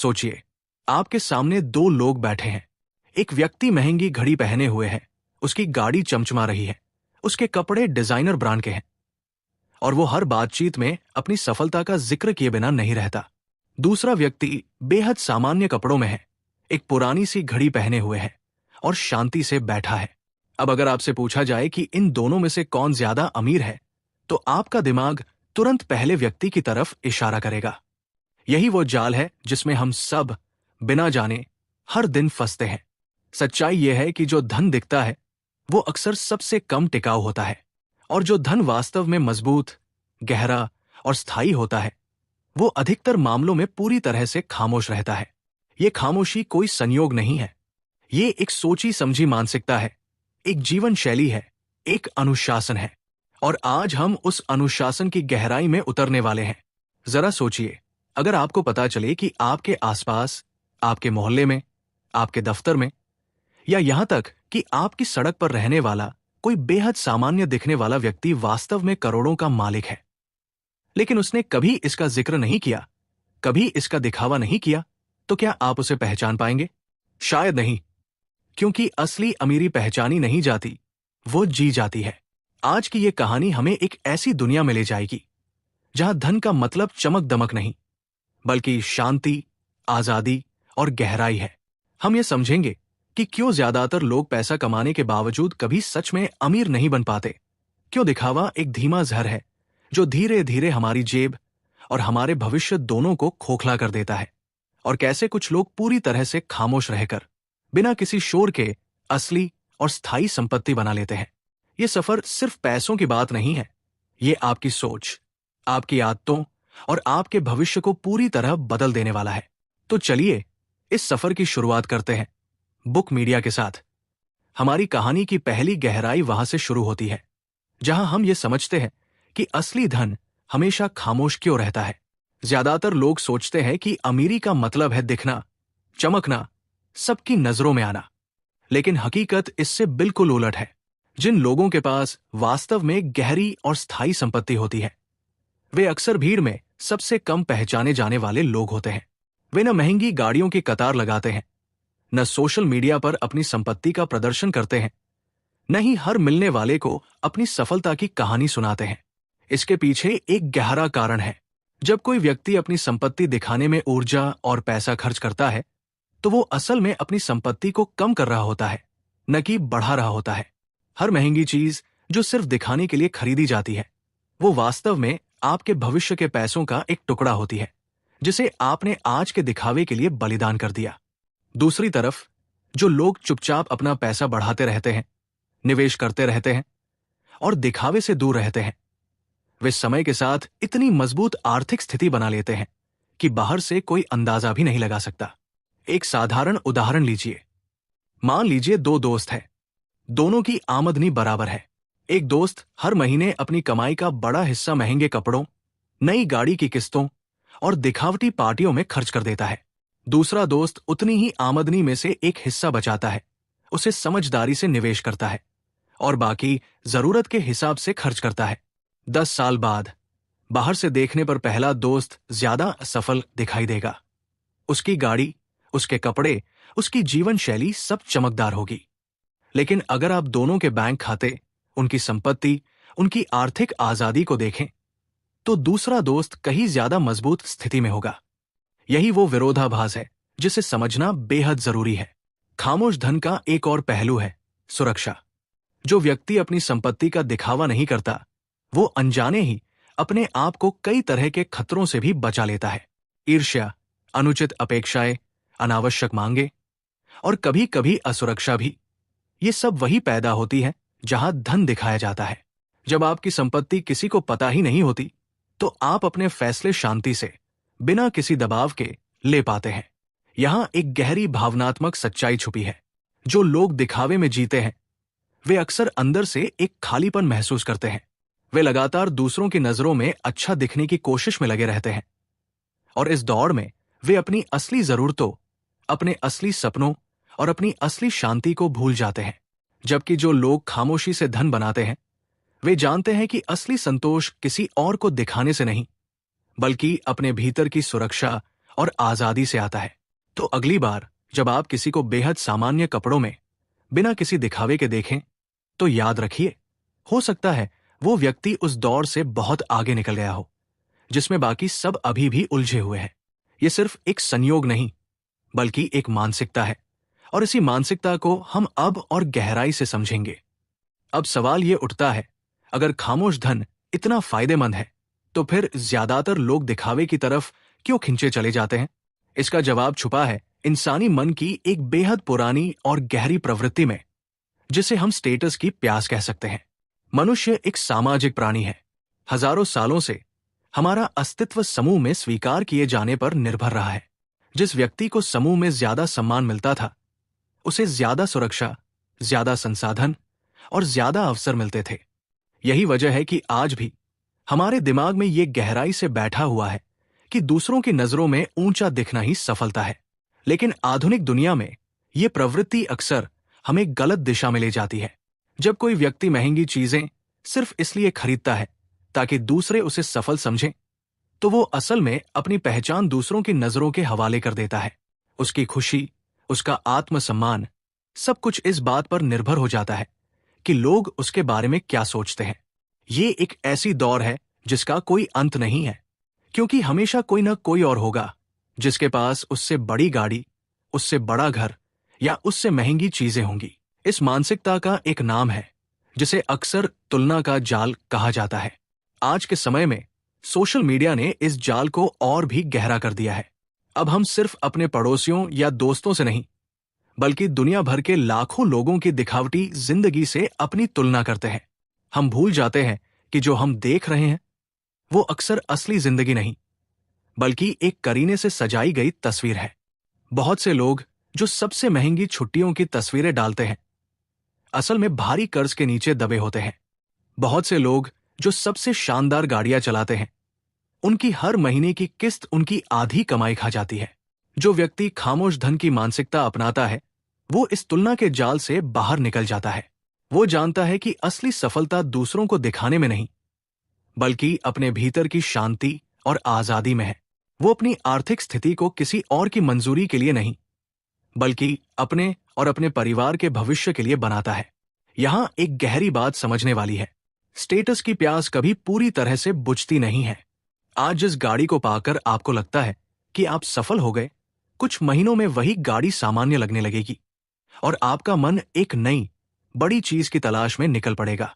सोचिए, आपके सामने दो लोग बैठे हैं। एक व्यक्ति महंगी घड़ी पहने हुए है, उसकी गाड़ी चमचमा रही है, उसके कपड़े डिजाइनर ब्रांड के हैं और वो हर बातचीत में अपनी सफलता का जिक्र किए बिना नहीं रहता। दूसरा व्यक्ति बेहद सामान्य कपड़ों में है, एक पुरानी सी घड़ी पहने हुए है और शांति से बैठा है। अब अगर आपसे पूछा जाए कि इन दोनों में से कौन ज्यादा अमीर है, तो आपका दिमाग तुरंत पहले व्यक्ति की तरफ इशारा करेगा। यही वो जाल है जिसमें हम सब बिना जाने हर दिन फंसते हैं। सच्चाई यह है कि जो धन दिखता है वो अक्सर सबसे कम टिकाऊ होता है और जो धन वास्तव में मजबूत, गहरा और स्थायी होता है वो अधिकतर मामलों में पूरी तरह से खामोश रहता है। ये खामोशी कोई संयोग नहीं है, ये एक सोची समझी मानसिकता है, एक जीवन शैली है, एक अनुशासन है। और आज हम उस अनुशासन की गहराई में उतरने वाले हैं। जरा सोचिए, अगर आपको पता चले कि आपके आसपास, आपके मोहल्ले में, आपके दफ्तर में या यहां तक कि आपकी सड़क पर रहने वाला कोई बेहद सामान्य दिखने वाला व्यक्ति वास्तव में करोड़ों का मालिक है, लेकिन उसने कभी इसका जिक्र नहीं किया, कभी इसका दिखावा नहीं किया, तो क्या आप उसे पहचान पाएंगे? शायद नहीं, क्योंकि असली अमीरी पहचानी नहीं जाती, वो जी जाती है। आज की ये कहानी हमें एक ऐसी दुनिया में ले जाएगी जहां धन का मतलब चमक दमक नहीं, बल्कि शांति, आजादी और गहराई है। हम ये समझेंगे कि क्यों ज्यादातर लोग पैसा कमाने के बावजूद कभी सच में अमीर नहीं बन पाते, क्यों दिखावा एक धीमा जहर है जो धीरे धीरे हमारी जेब और हमारे भविष्य दोनों को खोखला कर देता है, और कैसे कुछ लोग पूरी तरह से खामोश रहकर बिना किसी शोर के असली और स्थायी संपत्ति बना लेते हैं। ये सफर सिर्फ पैसों की बात नहीं है, ये आपकी सोच, आपकी आदतों और आपके भविष्य को पूरी तरह बदल देने वाला है। तो चलिए इस सफर की शुरुआत करते हैं बुक मीडिया के साथ। हमारी कहानी की पहली गहराई वहां से शुरू होती है जहां हम ये समझते हैं कि असली धन हमेशा खामोश क्यों रहता है। ज्यादातर लोग सोचते हैं कि अमीरी का मतलब है दिखना, चमकना, सबकी नजरों में आना, लेकिन हकीकत इससे बिल्कुल उलट है। जिन लोगों के पास वास्तव में गहरी और स्थायी संपत्ति होती है वे अक्सर भीड़ में सबसे कम पहचाने जाने वाले लोग होते हैं। वे न महंगी गाड़ियों की कतार लगाते हैं, न सोशल मीडिया पर अपनी संपत्ति का प्रदर्शन करते हैं, न ही हर मिलने वाले को अपनी सफलता की कहानी सुनाते हैं। इसके पीछे एक गहरा कारण है। जब कोई व्यक्ति अपनी संपत्ति दिखाने में ऊर्जा और पैसा खर्च करता है तो वो असल में अपनी संपत्ति को कम कर रहा होता है, न कि बढ़ा रहा होता है। हर महंगी चीज जो सिर्फ दिखाने के लिए खरीदी जाती है वो वास्तव में आपके भविष्य के पैसों का एक टुकड़ा होती है जिसे आपने आज के दिखावे के लिए बलिदान कर दिया। दूसरी तरफ जो लोग चुपचाप अपना पैसा बढ़ाते रहते हैं, निवेश करते रहते हैं और दिखावे से दूर रहते हैं, वे समय के साथ इतनी मजबूत आर्थिक स्थिति बना लेते हैं कि बाहर से कोई अंदाजा भी नहीं लगा सकता। एक साधारण उदाहरण लीजिए। मान लीजिए दो दोस्त हैं, दोनों की आमदनी बराबर है। एक दोस्त हर महीने अपनी कमाई का बड़ा हिस्सा महंगे कपड़ों, नई गाड़ी की किस्तों और दिखावटी पार्टियों में खर्च कर देता है। दूसरा दोस्त उतनी ही आमदनी में से एक हिस्सा बचाता है, उसे समझदारी से निवेश करता है और बाकी जरूरत के हिसाब से खर्च करता है। 10 साल बाद बाहर से देखने पर पहला दोस्त ज्यादा सफल दिखाई देगा। उसकी गाड़ी, उसके कपड़े, उसकी जीवन शैली सब चमकदार होगी। लेकिन अगर आप दोनों के बैंक खाते, उनकी संपत्ति, उनकी आर्थिक आजादी को देखें तो दूसरा दोस्त कहीं ज्यादा मजबूत स्थिति में होगा। यही वो विरोधाभास है जिसे समझना बेहद जरूरी है। खामोश धन का एक और पहलू है सुरक्षा। जो व्यक्ति अपनी संपत्ति का दिखावा नहीं करता वो अनजाने ही अपने आप को कई तरह के खतरों से भी बचा लेता है। ईर्ष्या, अनुचित अपेक्षाएं, अनावश्यक मांगे और कभी कभी असुरक्षा भी, ये सब वही पैदा होती है जहां धन दिखाया जाता है। जब आपकी संपत्ति किसी को पता ही नहीं होती तो आप अपने फैसले शांति से, बिना किसी दबाव के ले पाते हैं। यहां एक गहरी भावनात्मक सच्चाई छुपी है। जो लोग दिखावे में जीते हैं वे अक्सर अंदर से एक खालीपन महसूस करते हैं। वे लगातार दूसरों की नजरों में अच्छा दिखने की कोशिश में लगे रहते हैं और इस दौड़ में वे अपनी असली जरूरतों, अपने असली सपनों और अपनी असली शांति को भूल जाते हैं। जबकि जो लोग खामोशी से धन बनाते हैं वे जानते हैं कि असली संतोष किसी और को दिखाने से नहीं, बल्कि अपने भीतर की सुरक्षा और आजादी से आता है। तो अगली बार जब आप किसी को बेहद सामान्य कपड़ों में बिना किसी दिखावे के देखें, तो याद रखिए, हो सकता है वो व्यक्ति उस दौर से बहुत आगे निकल गया हो जिसमें बाकी सब अभी भी उलझे हुए हैं। ये सिर्फ एक संयोग नहीं, बल्कि एक मानसिकता है, और इसी मानसिकता को हम अब और गहराई से समझेंगे। अब सवाल ये उठता है, अगर खामोश धन इतना फायदेमंद है, तो फिर ज्यादातर लोग दिखावे की तरफ क्यों खिंचे चले जाते हैं? इसका जवाब छुपा है इंसानी मन की एक बेहद पुरानी और गहरी प्रवृत्ति में, जिसे हम स्टेटस की प्यास कह सकते हैं। मनुष्य एक सामाजिक प्राणी है। हजारों सालों से हमारा अस्तित्व समूह में स्वीकार किए जाने पर निर्भर रहा है। जिस व्यक्ति को समूह में ज्यादा सम्मान मिलता था, उसे ज्यादा सुरक्षा, ज्यादा संसाधन और ज्यादा अवसर मिलते थे। यही वजह है कि आज भी हमारे दिमाग में ये गहराई से बैठा हुआ है कि दूसरों की नजरों में ऊंचा दिखना ही सफलता है। लेकिन आधुनिक दुनिया में ये प्रवृत्ति अक्सर हमें गलत दिशा में ले जाती है। जब कोई व्यक्ति महंगी चीजें सिर्फ इसलिए खरीदता है ताकि दूसरे उसे सफल समझें, तो वो असल में अपनी पहचान दूसरों की नजरों के हवाले कर देता है। उसकी खुशी, उसका आत्मसम्मान, सब कुछ इस बात पर निर्भर हो जाता है कि लोग उसके बारे में क्या सोचते हैं। ये एक ऐसी दौर है जिसका कोई अंत नहीं है, क्योंकि हमेशा कोई न कोई और होगा जिसके पास उससे बड़ी गाड़ी, उससे बड़ा घर या उससे महंगी चीजें होंगी। इस मानसिकता का एक नाम है जिसे अक्सर तुलना का जाल कहा जाता है। आज के समय में सोशल मीडिया ने इस जाल को और भी गहरा कर दिया है। अब हम सिर्फ अपने पड़ोसियों या दोस्तों से नहीं, बल्कि दुनिया भर के लाखों लोगों की दिखावटी जिंदगी से अपनी तुलना करते हैं। हम भूल जाते हैं कि जो हम देख रहे हैं वो अक्सर असली जिंदगी नहीं, बल्कि एक करीने से सजाई गई तस्वीर है। बहुत से लोग जो सबसे महंगी छुट्टियों की तस्वीरें डालते हैं, असल में भारी कर्ज के नीचे दबे होते हैं। बहुत से लोग जो सबसे शानदार गाड़ियां चलाते हैं, उनकी हर महीने की किस्त उनकी आधी कमाई खा जाती है। जो व्यक्ति खामोश धन की मानसिकता अपनाता है, वो इस तुलना के जाल से बाहर निकल जाता है। वो जानता है कि असली सफलता दूसरों को दिखाने में नहीं, बल्कि अपने भीतर की शांति और आजादी में है। वो अपनी आर्थिक स्थिति को किसी और की मंजूरी के लिए नहीं, बल्कि अपने और अपने परिवार के भविष्य के लिए बनाता है। यहां एक गहरी बात समझने वाली है। स्टेटस की प्यास कभी पूरी तरह से बुझती नहीं है। आज जिस गाड़ी को पाकर आपको लगता है कि आप सफल हो गए, कुछ महीनों में वही गाड़ी सामान्य लगने लगेगी और आपका मन एक नई बड़ी चीज की तलाश में निकल पड़ेगा।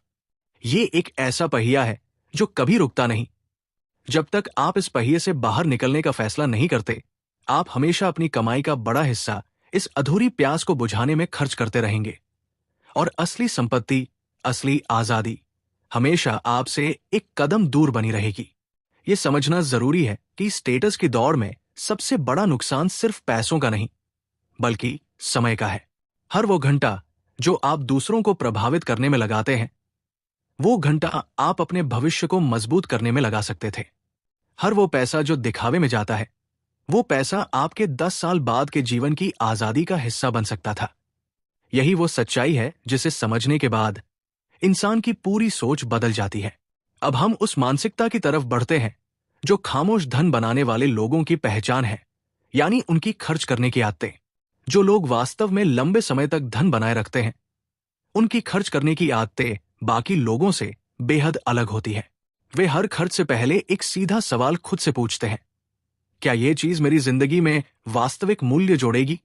ये एक ऐसा पहिया है जो कभी रुकता नहीं। जब तक आप इस पहिए से बाहर निकलने का फैसला नहीं करते, आप हमेशा अपनी कमाई का बड़ा हिस्सा इस अधूरी प्यास को बुझाने में खर्च करते रहेंगे, और असली संपत्ति, असली आजादी हमेशा आपसे एक कदम दूर बनी रहेगी। ये समझना जरूरी है कि स्टेटस की दौड़ में सबसे बड़ा नुकसान सिर्फ पैसों का नहीं, बल्कि समय का है। हर वो घंटा जो आप दूसरों को प्रभावित करने में लगाते हैं, वो घंटा आप अपने भविष्य को मजबूत करने में लगा सकते थे। हर वो पैसा जो दिखावे में जाता है, वो पैसा आपके 10 साल बाद के जीवन की आजादी का हिस्सा बन सकता था। यही वो सच्चाई है जिसे समझने के बाद इंसान की पूरी सोच बदल जाती है। अब हम उस मानसिकता की तरफ बढ़ते हैं जो खामोश धन बनाने वाले लोगों की पहचान है, यानी उनकी खर्च करने की आदतें। जो लोग वास्तव में लंबे समय तक धन बनाए रखते हैं, उनकी खर्च करने की आदतें बाकी लोगों से बेहद अलग होती है। वे हर खर्च से पहले एक सीधा सवाल खुद से पूछते हैं, क्या ये चीज मेरी जिंदगी में वास्तविक मूल्य जोड़ेगी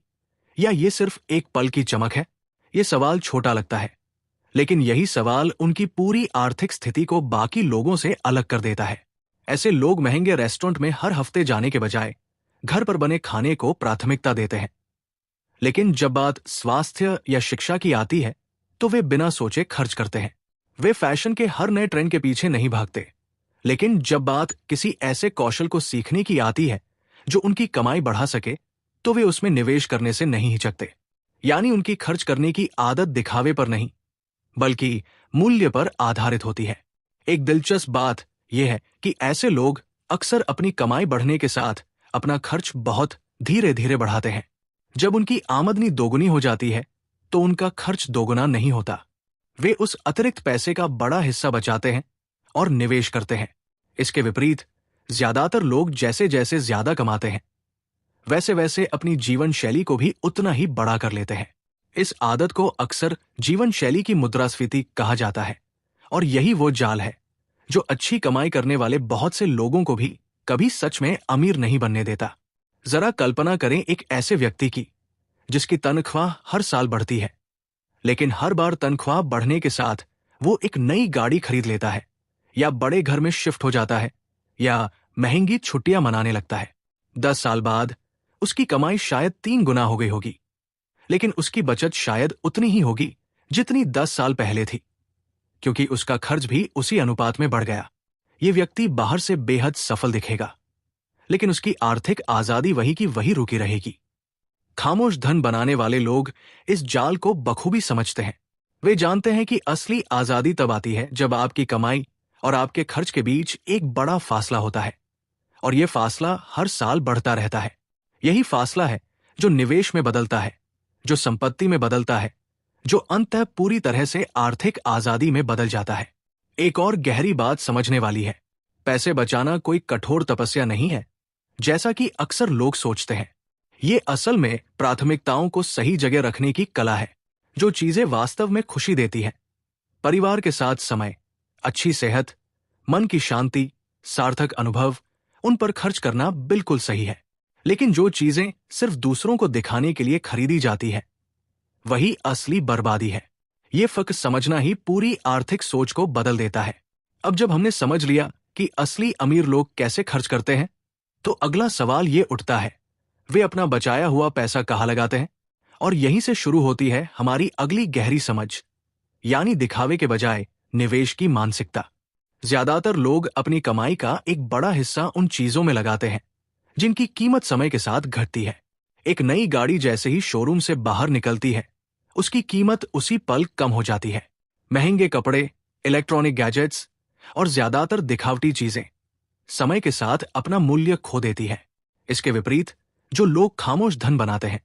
या ये सिर्फ एक पल की चमक है? ये सवाल छोटा लगता है, लेकिन यही सवाल उनकी पूरी आर्थिक स्थिति को बाकी लोगों से अलग कर देता है। ऐसे लोग महंगे रेस्टोरेंट में हर हफ्ते जाने के बजाय घर पर बने खाने को प्राथमिकता देते हैं। लेकिन जब बात स्वास्थ्य या शिक्षा की आती है, तो वे बिना सोचे खर्च करते हैं। वे फैशन के हर नए ट्रेंड के पीछे नहीं भागते, लेकिन जब बात किसी ऐसे कौशल को सीखने की आती है जो उनकी कमाई बढ़ा सके, तो वे उसमें निवेश करने से नहीं हिचकते। यानी उनकी खर्च करने की आदत दिखावे पर नहीं, बल्कि मूल्य पर आधारित होती है। एक दिलचस्प बात यह है कि ऐसे लोग अक्सर अपनी कमाई बढ़ने के साथ अपना खर्च बहुत धीरे धीरे बढ़ाते हैं। जब उनकी आमदनी दोगुनी हो जाती है, तो उनका खर्च दोगुना नहीं होता। वे उस अतिरिक्त पैसे का बड़ा हिस्सा बचाते हैं और निवेश करते हैं। इसके विपरीत ज्यादातर लोग जैसे जैसे ज्यादा कमाते हैं, वैसे वैसे अपनी जीवन शैली को भी उतना ही बड़ा कर लेते हैं। इस आदत को अक्सर जीवन शैली की मुद्रास्फीति कहा जाता है, और यही वो जाल है जो अच्छी कमाई करने वाले बहुत से लोगों को भी कभी सच में अमीर नहीं बनने देता। जरा कल्पना करें एक ऐसे व्यक्ति की जिसकी तनख्वाह हर साल बढ़ती है, लेकिन हर बार तनख्वाह बढ़ने के साथ वो एक नई गाड़ी खरीद लेता है, या बड़े घर में शिफ्ट हो जाता है, या महंगी छुट्टियां मनाने लगता है। 10 साल बाद उसकी कमाई शायद 3 गुना हो गई होगी, लेकिन उसकी बचत शायद उतनी ही होगी जितनी 10 साल पहले थी, क्योंकि उसका खर्च भी उसी अनुपात में बढ़ गया। ये व्यक्ति बाहर से बेहद सफल दिखेगा, लेकिन उसकी आर्थिक आजादी वही की वही रुकी रहेगी। खामोश धन बनाने वाले लोग इस जाल को बखूबी समझते हैं। वे जानते हैं कि असली आजादी तब आती है जब आपकी कमाई और आपके खर्च के बीच एक बड़ा फासला होता है, और यह फासला हर साल बढ़ता रहता है। यही फासला है जो निवेश में बदलता है, जो संपत्ति में बदलता है, जो अंततः पूरी तरह से आर्थिक आजादी में बदल जाता है। एक और गहरी बात समझने वाली है, पैसे बचाना कोई कठोर तपस्या नहीं है जैसा कि अक्सर लोग सोचते हैं। ये असल में प्राथमिकताओं को सही जगह रखने की कला है, जो चीजें वास्तव में खुशी देती हैं। परिवार के साथ समय, अच्छी सेहत, मन की शांति, सार्थक अनुभव, उन पर खर्च करना बिल्कुल सही है। लेकिन जो चीजें सिर्फ दूसरों को दिखाने के लिए खरीदी जाती है, वही असली बर्बादी है। ये फर्क समझना ही पूरी आर्थिक सोच को बदल देता है। अब जब हमने समझ लिया कि असली अमीर लोग कैसे खर्च करते हैं, तो अगला सवाल ये उठता है, वे अपना बचाया हुआ पैसा कहाँ लगाते हैं? और यहीं से शुरू होती है हमारी अगली गहरी समझ, यानी दिखावे के बजाय निवेश की मानसिकता। ज्यादातर लोग अपनी कमाई का एक बड़ा हिस्सा उन चीजों में लगाते हैं जिनकी कीमत समय के साथ घटती है। एक नई गाड़ी जैसे ही शोरूम से बाहर निकलती है, उसकी कीमत उसी पल कम हो जाती है। महंगे कपड़े, इलेक्ट्रॉनिक गैजेट्स और ज्यादातर दिखावटी चीजें समय के साथ अपना मूल्य खो देती है। इसके विपरीत जो लोग खामोश धन बनाते हैं,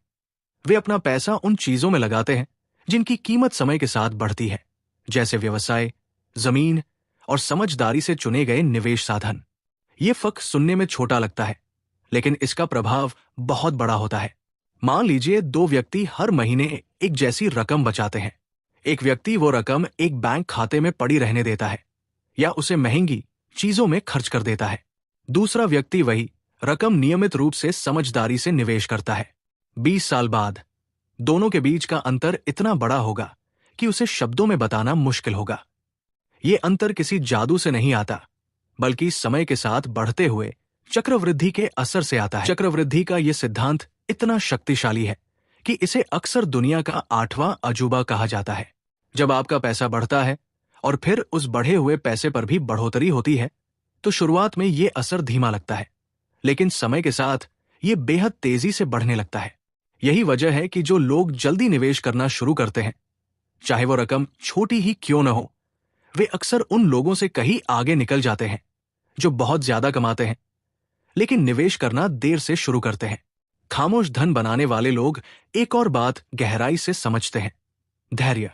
वे अपना पैसा उन चीजों में लगाते हैं जिनकी कीमत समय के साथ बढ़ती है, जैसे व्यवसाय, जमीन और समझदारी से चुने गए निवेश साधन। ये फर्क सुनने में छोटा लगता है, लेकिन इसका प्रभाव बहुत बड़ा होता है। मान लीजिए 2 व्यक्ति हर महीने एक जैसी रकम बचाते हैं। एक व्यक्ति वो रकम एक बैंक खाते में पड़ी रहने देता है या उसे महंगी चीजों में खर्च कर देता है। दूसरा व्यक्ति वही रकम नियमित रूप से समझदारी से निवेश करता है। 20 साल बाद दोनों के बीच का अंतर इतना बड़ा होगा कि उसे शब्दों में बताना मुश्किल होगा। ये अंतर किसी जादू से नहीं आता, बल्कि समय के साथ बढ़ते हुए चक्रवृद्धि के असर से आता है। चक्रवृद्धि का ये सिद्धांत इतना शक्तिशाली है कि इसे अक्सर दुनिया का 8वां अजूबा कहा जाता है। जब आपका पैसा बढ़ता है और फिर उस बढ़े हुए पैसे पर भी बढ़ोतरी होती है, तो शुरुआत में ये असर धीमा लगता है, लेकिन समय के साथ ये बेहद तेजी से बढ़ने लगता है। यही वजह है कि जो लोग जल्दी निवेश करना शुरू करते हैं, चाहे वो रकम छोटी ही क्यों न हो, वे अक्सर उन लोगों से कहीं आगे निकल जाते हैं जो बहुत ज्यादा कमाते हैं लेकिन निवेश करना देर से शुरू करते हैं। खामोश धन बनाने वाले लोग एक और बात गहराई से समझते हैं, धैर्य।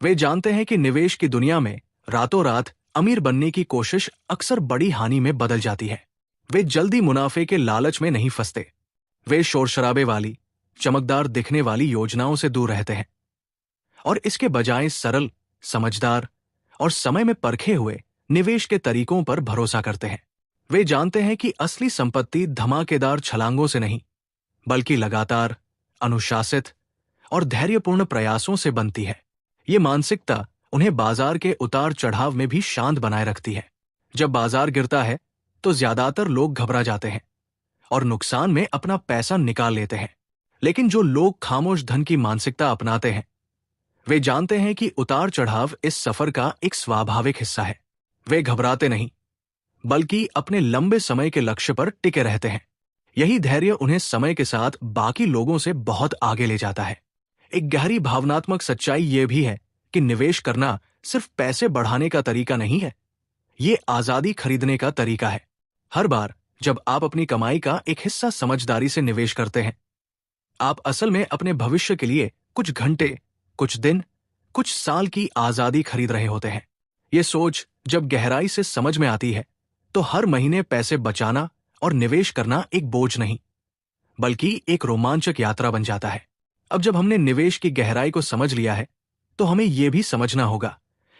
वे जानते हैं कि निवेश की दुनिया में रातों रात अमीर बनने की कोशिश अक्सर बड़ी हानि में बदल जाती है। वे जल्दी मुनाफे के लालच में नहीं फंसते। वे शोर-शराबे वाली, चमकदार दिखने वाली योजनाओं से दूर रहते हैं और इसके बजाय सरल, समझदार और समय में परखे हुए निवेश के तरीकों पर भरोसा करते हैं। वे जानते हैं कि असली संपत्ति धमाकेदार छलांगों से नहीं, बल्कि लगातार, अनुशासित और धैर्यपूर्ण प्रयासों से बनती है। ये मानसिकता उन्हें बाजार के उतार चढ़ाव में भी शांत बनाए रखती है। जब बाजार गिरता है तो ज्यादातर लोग घबरा जाते हैं और नुकसान में अपना पैसा निकाल लेते हैं। लेकिन जो लोग खामोश धन की मानसिकता अपनाते हैं, वे जानते हैं कि उतार चढ़ाव इस सफर का एक स्वाभाविक हिस्सा है। वे घबराते नहीं, बल्कि अपने लंबे समय के लक्ष्य पर टिके रहते हैं। यही धैर्य उन्हें समय के साथ बाकी लोगों से बहुत आगे ले जाता है। एक गहरी भावनात्मक सच्चाई यह भी है कि निवेश करना सिर्फ पैसे बढ़ाने का तरीका नहीं है, ये आजादी खरीदने का तरीका है। हर बार जब आप अपनी कमाई का एक हिस्सा समझदारी से निवेश करते हैं, आप असल में अपने भविष्य के लिए कुछ घंटे, कुछ दिन, कुछ साल की आजादी खरीद रहे होते हैं। ये सोच जब गहराई से समझ में आती है, तो हर महीने पैसे बचाना और निवेश करना एक बोझ नहीं, बल्कि एक रोमांचक यात्रा बन जाता है। अब जब हमने निवेश की गहराई को समझ लिया है, तो हमें यह भी समझना होगा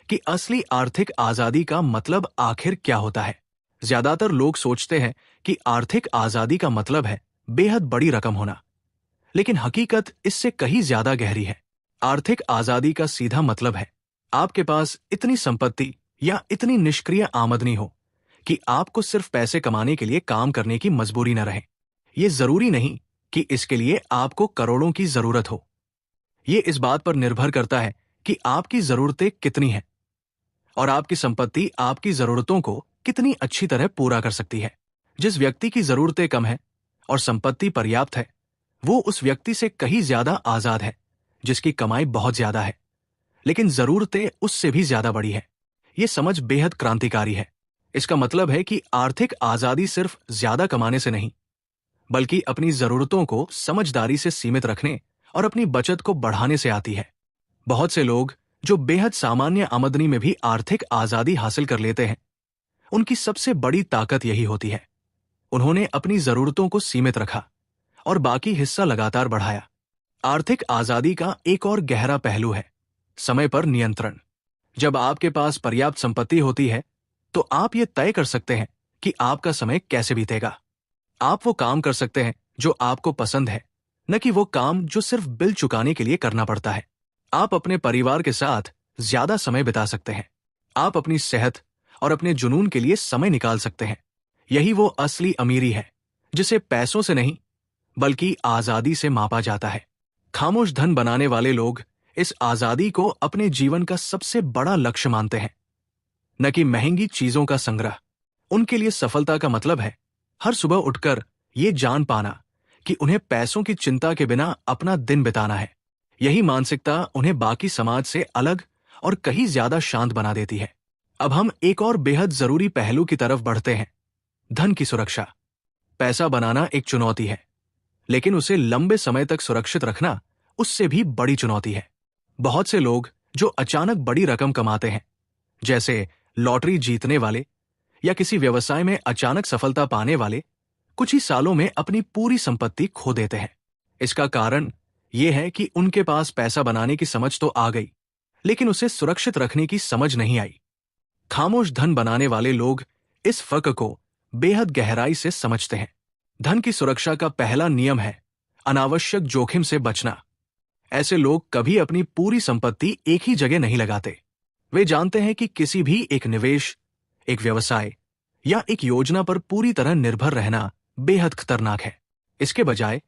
कि असली आर्थिक आजादी का मतलब आखिर क्या होता है। ज्यादातर लोग सोचते हैं कि आर्थिक आजादी का मतलब है बेहद बड़ी रकम होना, लेकिन हकीकत इससे कहीं ज्यादा गहरी है। आर्थिक आजादी का सीधा मतलब है आपके पास इतनी संपत्ति या इतनी निष्क्रिय आमदनी हो कि आपको सिर्फ पैसे कमाने के लिए काम करने की मजबूरी न रहे। ये जरूरी नहीं कि इसके लिए आपको करोड़ों की जरूरत हो। ये इस बात पर निर्भर करता है कि आपकी जरूरतें कितनी हैं और आपकी संपत्ति आपकी जरूरतों को कितनी अच्छी तरह पूरा कर सकती है। जिस व्यक्ति की जरूरतें कम है और संपत्ति पर्याप्त है, वो उस व्यक्ति से कहीं ज्यादा आजाद है जिसकी कमाई बहुत ज्यादा है लेकिन जरूरतें उससे भी ज्यादा बड़ी है। ये समझ बेहद क्रांतिकारी है। इसका मतलब है कि आर्थिक आजादी सिर्फ ज्यादा कमाने से नहीं, बल्कि अपनी जरूरतों को समझदारी से सीमित रखने और अपनी बचत को बढ़ाने से आती है। बहुत से लोग जो बेहद सामान्य आमदनी में भी आर्थिक आजादी हासिल कर लेते हैं, उनकी सबसे बड़ी ताकत यही होती है। उन्होंने अपनी जरूरतों को सीमित रखा और बाकी हिस्सा लगातार बढ़ाया। आर्थिक आजादी का एक और गहरा पहलू है समय पर नियंत्रण। जब आपके पास पर्याप्त संपत्ति होती है, तो आप ये तय कर सकते हैं कि आपका समय कैसे बीतेगा। आप वो काम कर सकते हैं जो आपको पसंद है, न कि वो काम जो सिर्फ बिल चुकाने के लिए करना पड़ता है। आप अपने परिवार के साथ ज्यादा समय बिता सकते हैं। आप अपनी सेहत और अपने जुनून के लिए समय निकाल सकते हैं। यही वो असली अमीरी है जिसे पैसों से नहीं बल्कि आजादी से मापा जाता है। खामोश धन बनाने वाले लोग इस आजादी को अपने जीवन का सबसे बड़ा लक्ष्य मानते हैं, न कि महंगी चीजों का संग्रह। उनके लिए सफलता का मतलब है हर सुबह उठकर ये जान पाना कि उन्हें पैसों की चिंता के बिना अपना दिन बिताना है। यही मानसिकता उन्हें बाकी समाज से अलग और कहीं ज्यादा शांत बना देती है। अब हम एक और बेहद जरूरी पहलू की तरफ बढ़ते हैं, धन की सुरक्षा। पैसा बनाना एक चुनौती है, लेकिन उसे लंबे समय तक सुरक्षित रखना उससे भी बड़ी चुनौती है। बहुत से लोग जो अचानक बड़ी रकम कमाते हैं, जैसे लॉटरी जीतने वाले या किसी व्यवसाय में अचानक सफलता पाने वाले, कुछ ही सालों में अपनी पूरी संपत्ति खो देते हैं। इसका कारण यह है कि उनके पास पैसा बनाने की समझ तो आ गई, लेकिन उसे सुरक्षित रखने की समझ नहीं आई। खामोश धन बनाने वाले लोग इस फर्क को बेहद गहराई से समझते हैं। धन की सुरक्षा का पहला नियम है अनावश्यक जोखिम से बचना। ऐसे लोग कभी अपनी पूरी संपत्ति एक ही जगह नहीं लगाते। वे जानते हैं कि किसी भी एक निवेश, एक व्यवसाय या एक योजना पर पूरी तरह निर्भर रहना बेहद खतरनाक है। इसके बजाय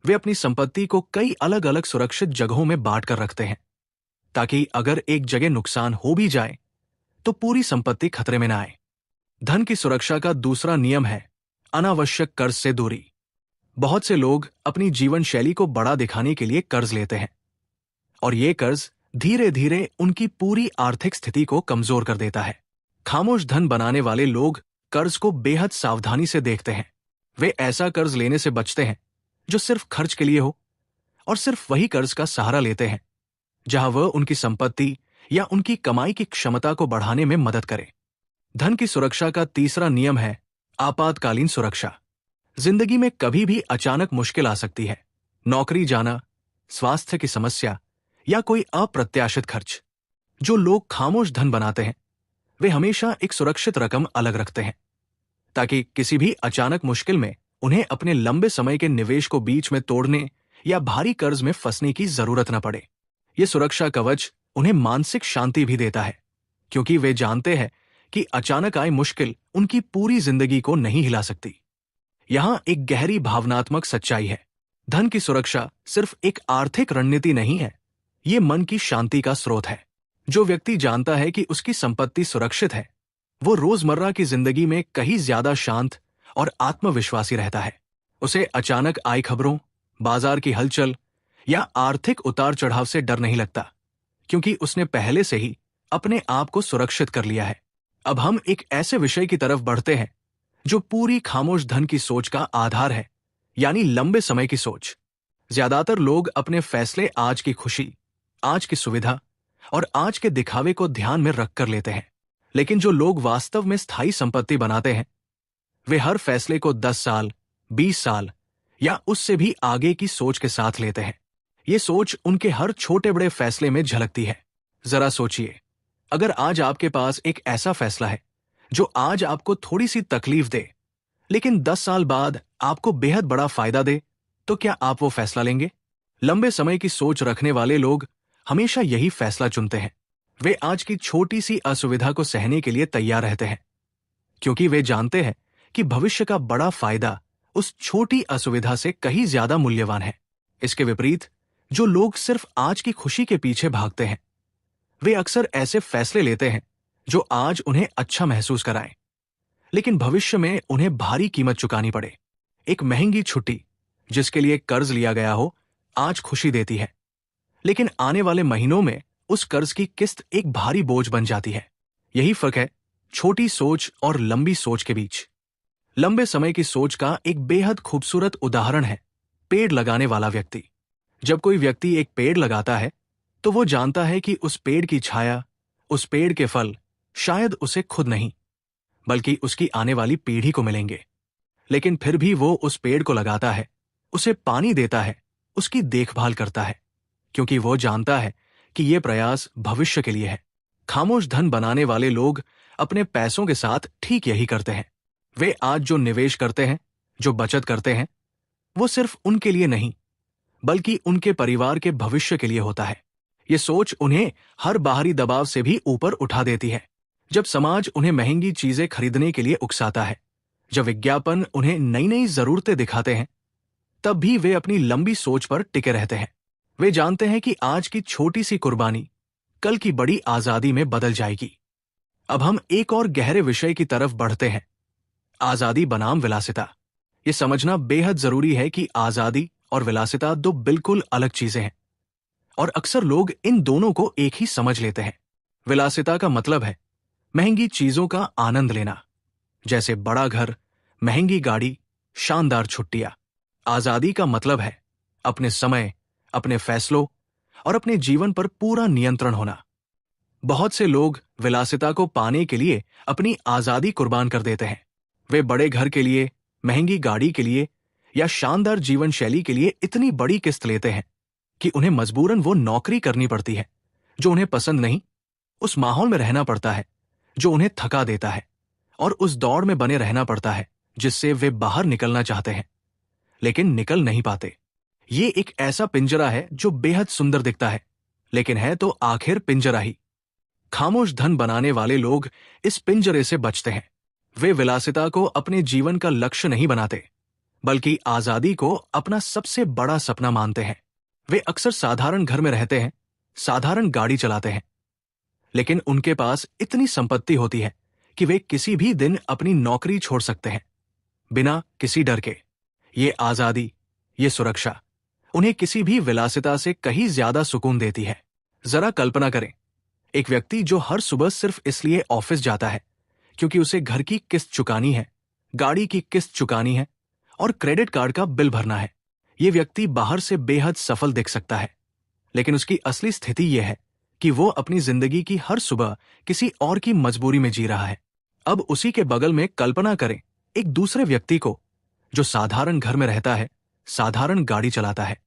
वे अपनी संपत्ति को कई अलग अलग सुरक्षित जगहों में बांट कर रखते हैं, ताकि अगर एक जगह नुकसान हो भी जाए तो पूरी संपत्ति खतरे में न आए। धन की सुरक्षा का दूसरा नियम है अनावश्यक कर्ज से दूरी। बहुत से लोग अपनी जीवन शैली को बड़ा दिखाने के लिए कर्ज लेते हैं, और ये कर्ज धीरे धीरे उनकी पूरी आर्थिक स्थिति को कमजोर कर देता है। खामोश धन बनाने वाले लोग कर्ज को बेहद सावधानी से देखते हैं। वे ऐसा कर्ज लेने से बचते हैं जो सिर्फ खर्च के लिए हो, और सिर्फ वही कर्ज का सहारा लेते हैं जहां वह उनकी संपत्ति या उनकी कमाई की क्षमता को बढ़ाने में मदद करे। धन की सुरक्षा का तीसरा नियम है आपातकालीन सुरक्षा। जिंदगी में कभी भी अचानक मुश्किल आ सकती है। नौकरी जाना, स्वास्थ्य की समस्या या कोई अप्रत्याशित खर्च। जो लोग खामोश धन बनाते हैं, वे हमेशा एक सुरक्षित रकम अलग रखते हैं, ताकि किसी भी अचानक मुश्किल में उन्हें अपने लंबे समय के निवेश को बीच में तोड़ने या भारी कर्ज में फंसने की जरूरत न पड़े। ये सुरक्षा कवच उन्हें मानसिक शांति भी देता है, क्योंकि वे जानते हैं कि अचानक आए मुश्किल उनकी पूरी जिंदगी को नहीं हिला सकती। यहां एक गहरी भावनात्मक सच्चाई है। धन की सुरक्षा सिर्फ एक आर्थिक रणनीति नहीं है, ये मन की शांति का स्रोत है। जो व्यक्ति जानता है कि उसकी संपत्ति सुरक्षित है, वो रोजमर्रा की जिंदगी में कहीं ज्यादा शांत और आत्मविश्वासी रहता है। उसे अचानक आई खबरों, बाजार की हलचल या आर्थिक उतार चढ़ाव से डर नहीं लगता, क्योंकि उसने पहले से ही अपने आप को सुरक्षित कर लिया है। अब हम एक ऐसे विषय की तरफ बढ़ते हैं जो पूरी खामोश धन की सोच का आधार है, यानी लंबे समय की सोच। ज्यादातर लोग अपने फैसले आज की खुशी, आज की सुविधा और आज के दिखावे को ध्यान में रख कर लेते हैं, लेकिन जो लोग वास्तव में स्थायी संपत्ति बनाते हैं, वे हर फैसले को 10 साल, 20 साल या उससे भी आगे की सोच के साथ लेते हैं। ये सोच उनके हर छोटे बड़े फैसले में झलकती है। जरा सोचिए, अगर आज आपके पास एक ऐसा फैसला है जो आज आपको थोड़ी सी तकलीफ दे, लेकिन 10 साल बाद आपको बेहद बड़ा फायदा दे, तो क्या आप वो फैसला लेंगे? लंबे समय की सोच रखने वाले लोग हमेशा यही फैसला चुनते हैं। वे आज की छोटी सी असुविधा को सहने के लिए तैयार रहते हैं, क्योंकि वे जानते हैं कि भविष्य का बड़ा फायदा उस छोटी असुविधा से कहीं ज्यादा मूल्यवान है। इसके विपरीत, जो लोग सिर्फ आज की खुशी के पीछे भागते हैं, वे अक्सर ऐसे फैसले लेते हैं जो आज उन्हें अच्छा महसूस कराएं, लेकिन भविष्य में उन्हें भारी कीमत चुकानी पड़े। एक महंगी छुट्टी जिसके लिए कर्ज लिया गया हो, आज खुशी देती है, लेकिन आने वाले महीनों में उस कर्ज की किस्त एक भारी बोझ बन जाती है। यही फर्क है छोटी सोच और लंबी सोच के बीच। लंबे समय की सोच का एक बेहद खूबसूरत उदाहरण है पेड़ लगाने वाला व्यक्ति। जब कोई व्यक्ति एक पेड़ लगाता है, तो वो जानता है कि उस पेड़ की छाया, उस पेड़ के फल शायद उसे खुद नहीं, बल्कि उसकी आने वाली पीढ़ी को मिलेंगे। लेकिन फिर भी वो उस पेड़ को लगाता है, उसे पानी देता है, उसकी देखभाल करता है, क्योंकि वो जानता है कि ये प्रयास भविष्य के लिए है। खामोश धन बनाने वाले लोग अपने पैसों के साथ ठीक यही करते हैं। वे आज जो निवेश करते हैं, जो बचत करते हैं, वो सिर्फ उनके लिए नहीं, बल्कि उनके परिवार के भविष्य के लिए होता है। ये सोच उन्हें हर बाहरी दबाव से भी ऊपर उठा देती है। जब समाज उन्हें महंगी चीजें खरीदने के लिए उकसाता है, जब विज्ञापन उन्हें नई नई जरूरतें दिखाते हैं, तब भी वे अपनी लंबी सोच पर टिके रहते हैं। वे जानते हैं कि आज की छोटी सी कुर्बानी कल की बड़ी आजादी में बदल जाएगी। अब हम एक और गहरे विषय की तरफ बढ़ते हैं, आजादी बनाम विलासिता। ये समझना बेहद जरूरी है कि आजादी और विलासिता दो बिल्कुल अलग चीजें हैं, और अक्सर लोग इन दोनों को एक ही समझ लेते हैं। विलासिता का मतलब है महंगी चीजों का आनंद लेना, जैसे बड़ा घर, महंगी गाड़ी, शानदार छुट्टियां। आजादी का मतलब है अपने समय, अपने फैसलों और अपने जीवन पर पूरा नियंत्रण होना। बहुत से लोग विलासिता को पाने के लिए अपनी आजादी कुर्बान कर देते हैं। वे बड़े घर के लिए, महंगी गाड़ी के लिए या शानदार जीवन शैली के लिए इतनी बड़ी किस्त लेते हैं कि उन्हें मजबूरन वो नौकरी करनी पड़ती है जो उन्हें पसंद नहीं, उस माहौल में रहना पड़ता है जो उन्हें थका देता है, और उस दौड़ में बने रहना पड़ता है जिससे वे बाहर निकलना चाहते हैं, लेकिन निकल नहीं पाते। ये एक ऐसा पिंजरा है जो बेहद सुंदर दिखता है, लेकिन है तो आखिर पिंजरा ही। खामोश धन बनाने वाले लोग इस पिंजरे से बचते हैं। वे विलासिता को अपने जीवन का लक्ष्य नहीं बनाते, बल्कि आजादी को अपना सबसे बड़ा सपना मानते हैं। वे अक्सर साधारण घर में रहते हैं, साधारण गाड़ी चलाते हैं, लेकिन उनके पास इतनी संपत्ति होती है कि वे किसी भी दिन अपनी नौकरी छोड़ सकते हैं, बिना किसी डर के। ये आजादी, ये सुरक्षा उन्हें किसी भी विलासिता से कहीं ज्यादा सुकून देती है। जरा कल्पना करें, एक व्यक्ति जो हर सुबह सिर्फ इसलिए ऑफिस जाता है क्योंकि उसे घर की किस्त चुकानी है, गाड़ी की किस्त चुकानी है और क्रेडिट कार्ड का बिल भरना है। ये व्यक्ति बाहर से बेहद सफल दिख सकता है, लेकिन उसकी असली स्थिति यह है कि वो अपनी जिंदगी की हर सुबह किसी और की मजबूरी में जी रहा है। अब उसी के बगल में कल्पना करें एक दूसरे व्यक्ति को जो साधारण घर में रहता है, साधारण गाड़ी चलाता है,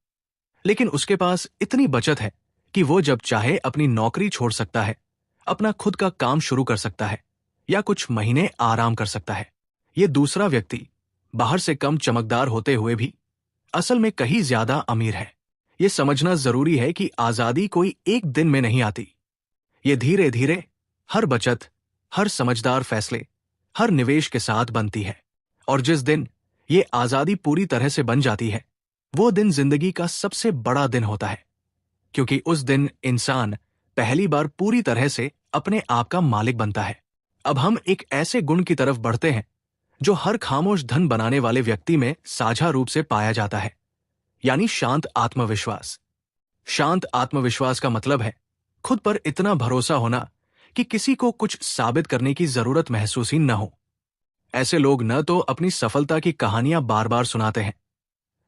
लेकिन उसके पास इतनी बचत है कि वो जब चाहे अपनी नौकरी छोड़ सकता है, अपना खुद का काम शुरू कर सकता है या कुछ महीने आराम कर सकता है। ये दूसरा व्यक्ति बाहर से कम चमकदार होते हुए भी असल में कहीं ज्यादा अमीर है। ये समझना जरूरी है कि आजादी कोई एक दिन में नहीं आती। ये धीरे धीरे हर बचत, हर समझदार फैसले, हर निवेश के साथ बनती है। और जिस दिन ये आजादी पूरी तरह से बन जाती है, वो दिन जिंदगी का सबसे बड़ा दिन होता है, क्योंकि उस दिन इंसान पहली बार पूरी तरह से अपने आप का मालिक बनता है। अब हम एक ऐसे गुण की तरफ बढ़ते हैं जो हर खामोश धन बनाने वाले व्यक्ति में साझा रूप से पाया जाता है, यानी शांत आत्मविश्वास। शांत आत्मविश्वास का मतलब है खुद पर इतना भरोसा होना कि किसी को कुछ साबित करने की जरूरत महसूस ही न हो। ऐसे लोग न तो अपनी सफलता की कहानियां बार बार सुनाते हैं,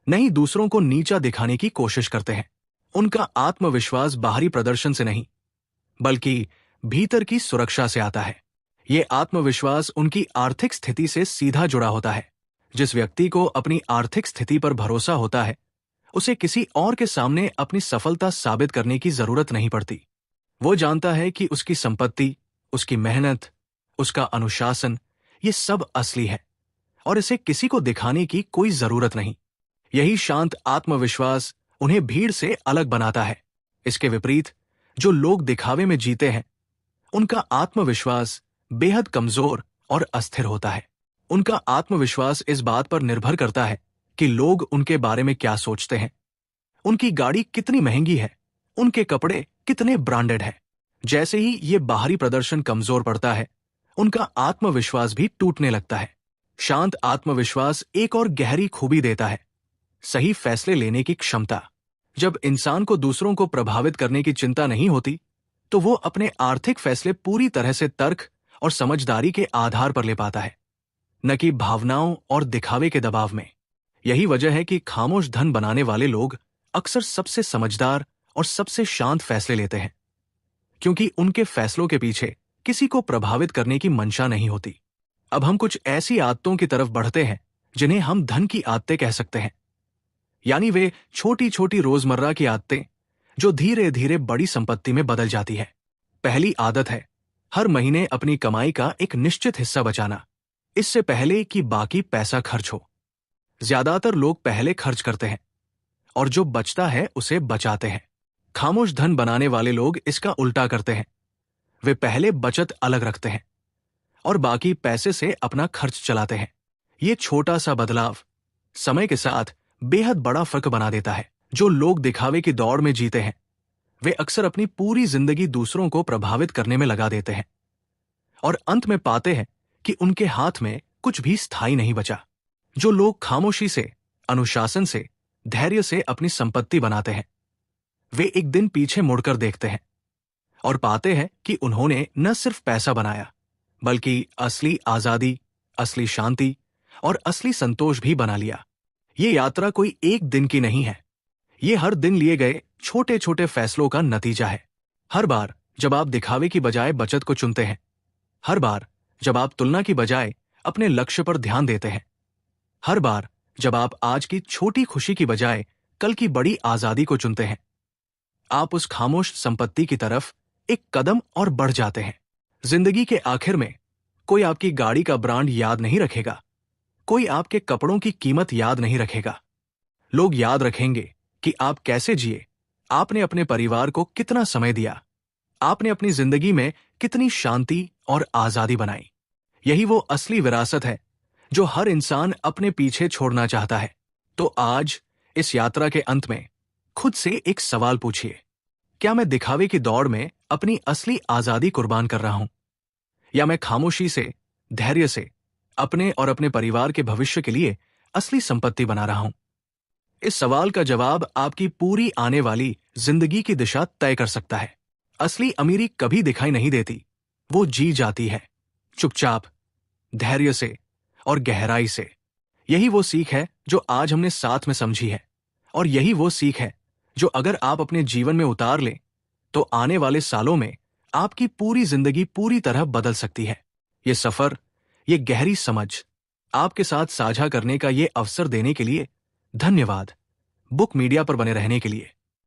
न ही दूसरों को नीचा दिखाने की कोशिश करते हैं। उनका आत्मविश्वास बाहरी प्रदर्शन से नहीं, बल्कि भीतर की सुरक्षा से आता है। ये आत्मविश्वास उनकी आर्थिक स्थिति से सीधा जुड़ा होता है। जिस व्यक्ति को अपनी आर्थिक स्थिति पर भरोसा होता है, उसे किसी और के सामने अपनी सफलता साबित करने की जरूरत नहीं पड़ती। वो जानता है कि उसकी संपत्ति, उसकी मेहनत, उसका अनुशासन, ये सब असली है और इसे किसी को दिखाने की कोई जरूरत नहीं। यही शांत आत्मविश्वास उन्हें भीड़ से अलग बनाता है। इसके विपरीत जो लोग दिखावे में जीते हैं, उनका आत्मविश्वास बेहद कमजोर और अस्थिर होता है। उनका आत्मविश्वास इस बात पर निर्भर करता है कि लोग उनके बारे में क्या सोचते हैं, उनकी गाड़ी कितनी महंगी है, उनके कपड़े कितने ब्रांडेड हैं। जैसे ही ये बाहरी प्रदर्शन कमजोर पड़ता है, उनका आत्मविश्वास भी टूटने लगता है। शांत आत्मविश्वास एक और गहरी खूबी देता है, सही फैसले लेने की क्षमता। जब इंसान को दूसरों को प्रभावित करने की चिंता नहीं होती, तो वो अपने आर्थिक फैसले पूरी तरह से तर्क और समझदारी के आधार पर ले पाता है, न कि भावनाओं और दिखावे के दबाव में। यही वजह है कि खामोश धन बनाने वाले लोग अक्सर सबसे समझदार और सबसे शांत फैसले लेते हैं, क्योंकि उनके फैसलों के पीछे किसी को प्रभावित करने की मंशा नहीं होती। अब हम कुछ ऐसी आदतों की तरफ बढ़ते हैं जिन्हें हम धन की आदतें कह सकते हैं, यानी वे छोटी छोटी रोजमर्रा की आदतें जो धीरे धीरे बड़ी संपत्ति में बदल जाती है। पहली आदत है हर महीने अपनी कमाई का एक निश्चित हिस्सा बचाना, इससे पहले कि बाकी पैसा खर्च हो। ज्यादातर लोग पहले खर्च करते हैं और जो बचता है उसे बचाते हैं। खामोश धन बनाने वाले लोग इसका उल्टा करते हैं। वे पहले बचत अलग रखते हैं और बाकी पैसे से अपना खर्च चलाते हैं। ये छोटा सा बदलाव समय के साथ बेहद बड़ा फर्क बना देता है। जो लोग दिखावे की दौड़ में जीते हैं, वे अक्सर अपनी पूरी जिंदगी दूसरों को प्रभावित करने में लगा देते हैं और अंत में पाते हैं कि उनके हाथ में कुछ भी स्थायी नहीं बचा। जो लोग खामोशी से, अनुशासन से, धैर्य से अपनी संपत्ति बनाते हैं, वे एक दिन पीछे मुड़कर देखते हैं और पाते हैं कि उन्होंने न सिर्फ पैसा बनाया, बल्कि असली आजादी, असली शांति और असली संतोष भी बना लिया। ये यात्रा कोई एक दिन की नहीं है, ये हर दिन लिए गए छोटे छोटे फैसलों का नतीजा है। हर बार जब आप दिखावे की बजाय बचत को चुनते हैं, हर बार जब आप तुलना की बजाय अपने लक्ष्य पर ध्यान देते हैं, हर बार जब आप आज की छोटी खुशी की बजाय कल की बड़ी आजादी को चुनते हैं, आप उस खामोश संपत्ति की तरफ एक कदम और बढ़ जाते हैं। जिंदगी के आखिर में कोई आपकी गाड़ी का ब्रांड याद नहीं रखेगा, कोई आपके कपड़ों की कीमत याद नहीं रखेगा। लोग याद रखेंगे कि आप कैसे जिए, आपने अपने परिवार को कितना समय दिया, आपने अपनी जिंदगी में कितनी शांति और आजादी बनाई। यही वो असली विरासत है जो हर इंसान अपने पीछे छोड़ना चाहता है। तो आज इस यात्रा के अंत में खुद से एक सवाल पूछिए, क्या मैं दिखावे की दौड़ में अपनी असली आजादी कुर्बान कर रहा हूं, या मैं खामोशी से, धैर्य से अपने और अपने परिवार के भविष्य के लिए असली संपत्ति बना रहा हूं? इस सवाल का जवाब आपकी पूरी आने वाली जिंदगी की दिशा तय कर सकता है। असली अमीरी कभी दिखाई नहीं देती, वो जी जाती है, चुपचाप, धैर्य से और गहराई से। यही वो सीख है जो आज हमने साथ में समझी है, और यही वो सीख है जो अगर आप अपने जीवन में उतार लें तो आने वाले सालों में आपकी पूरी जिंदगी पूरी तरह बदल सकती है। ये सफर, ये गहरी समझ आपके साथ साझा करने का ये अवसर देने के लिए धन्यवाद। बुक मीडिया पर बने रहने के लिए।